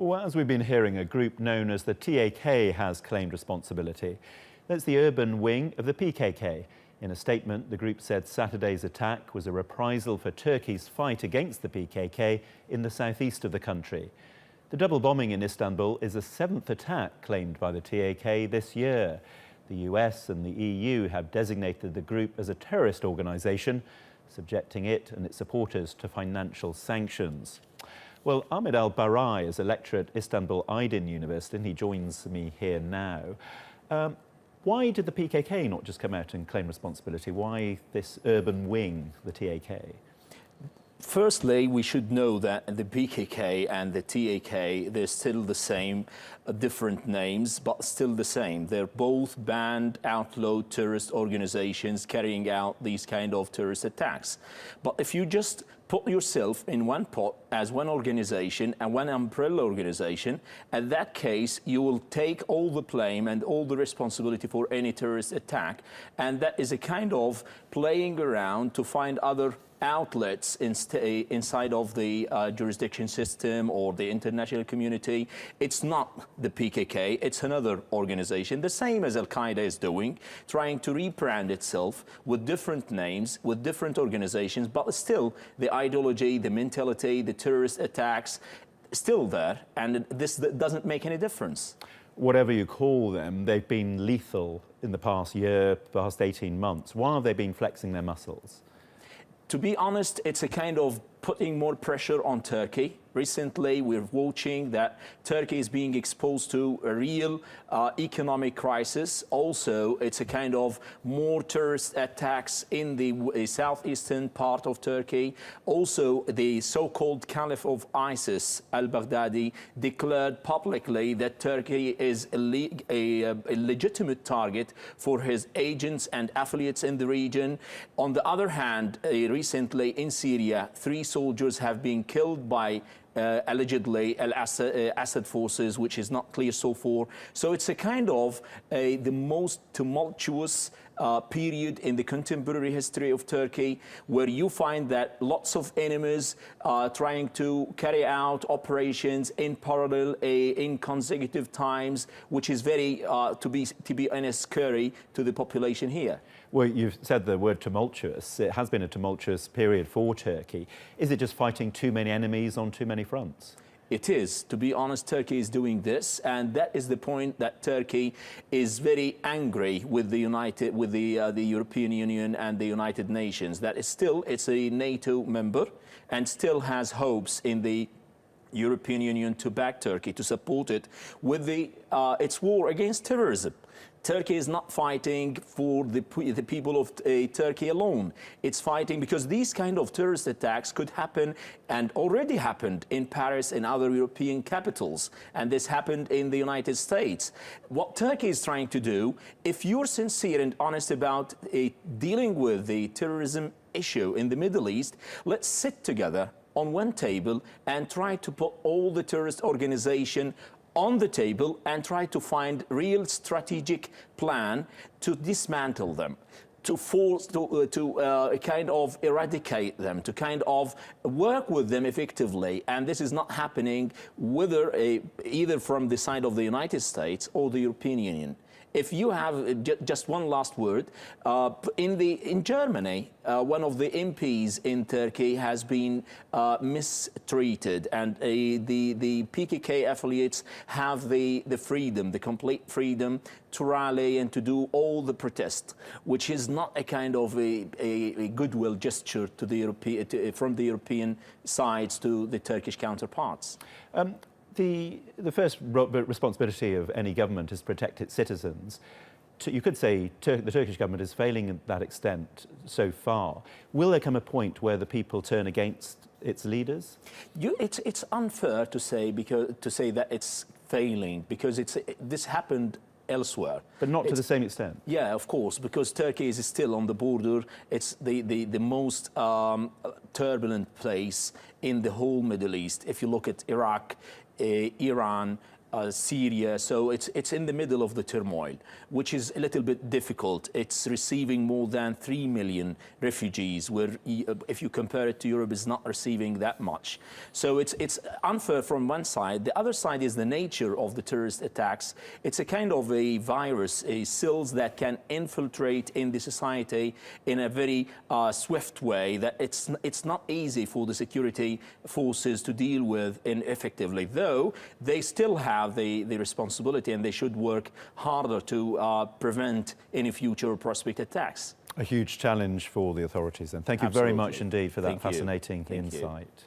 Well, as we've been hearing, a group known as the TRT has claimed responsibility. That's the urban wing of the PKK. In a statement, the group said Saturday's attack was a reprisal for Turkey's fight against the PKK in the southeast of the country. The double bombing in Istanbul is the 7th attack claimed by the TRT this year. The US and the EU have designated the group as a terrorist organisation, subjecting it and its supporters to financial sanctions. Well, Ahmed al Burai is a lecturer at Istanbul Aydin University, and he joins me here now. Why did the PKK not just come out and claim responsibility? Why this urban wing, the TRT? Firstly, we should know that the PKK and the TRT, they're still the same, different names, but still the same. They're both banned, outlawed terrorist organizations carrying out these kind of terrorist attacks. But if you just put yourself in one pot as one organization and one umbrella organization, in that case, you will take all the blame and all the responsibility for any terrorist attack. And that is a kind of playing around to find other outlets inside of the jurisdiction system or the international community. It's not the PKK, it's another organization, the same as Al-Qaeda is doing, trying to rebrand itself with different names, with different organizations, but still the ideology, the mentality, the terrorist attacks, still there, and this doesn't make any difference. Whatever you call them, they've been lethal in the past year, past 18 months. Why have they been flexing their muscles? To be honest, it's a kind of putting more pressure on Turkey. Recently, we're watching that Turkey is being exposed to a real economic crisis. Also, it's a kind of more terrorist attacks in the southeastern part of Turkey. Also, the so-called Caliph of ISIS, al-Baghdadi, declared publicly that Turkey is a legitimate target for his agents and affiliates in the region. On the other hand, recently in Syria, 3 soldiers have been killed by allegedly Assad forces, which is not clear so far. So it's a kind of the most tumultuous period in the contemporary history of Turkey, where you find that lots of enemies trying to carry out operations in parallel in consecutive times, which is very, to be honest, scary to the population here. Well, you've said the word tumultuous. It has been a tumultuous period for Turkey. Is it just fighting too many enemies on too many fronts? It is. To be honest, Turkey is doing this, and that is the point that Turkey is very angry with the European Union and the United Nations. That is still, it's a NATO member and still has hopes in the European Union to back Turkey, to support it with its war against terrorism. Turkey is not fighting for the people of Turkey alone. It's fighting because these kind of terrorist attacks could happen and already happened in Paris and other European capitals. And this happened in the United States. What Turkey is trying to do, if you're sincere and honest about dealing with the terrorism issue in the Middle East, let's sit together on one table and try to put all the terrorist organization on the table and try to find real strategic plan to dismantle them, to kind of eradicate them, to kind of work with them effectively. And this is not happening either from the side of the United States or the European Union. If you have just one last word, in Germany, one of the MPs in Turkey has been mistreated, and the PKK affiliates have the freedom, the complete freedom to rally and to do all the protest, which is not a kind of a goodwill gesture to the from the European sides to the Turkish counterparts. The first responsibility of any government is to protect its citizens. You could say the Turkish government is failing in that extent so far. Will there come a point where the people turn against its leaders? It's unfair to say that it's failing, because this happened elsewhere. But not to the same extent? Yeah, of course, because Turkey is still on the border. It's the most turbulent place in the whole Middle East. If you look at Iraq, Iran, Syria. So it's in the middle of the turmoil, which is a little bit difficult. It's receiving more than 3 million refugees, where if you compare it to Europe, it's not receiving that much. So it's unfair from one side. The other side is the nature of the terrorist attacks. It's a kind of a virus, a cells that can infiltrate in the society in a very swift way, that it's not easy for the security forces to deal with effectively, though they still have the responsibility, and they should work harder to prevent any future prospect attacks. A huge challenge for the authorities then. Thank you very much indeed for that fascinating insight.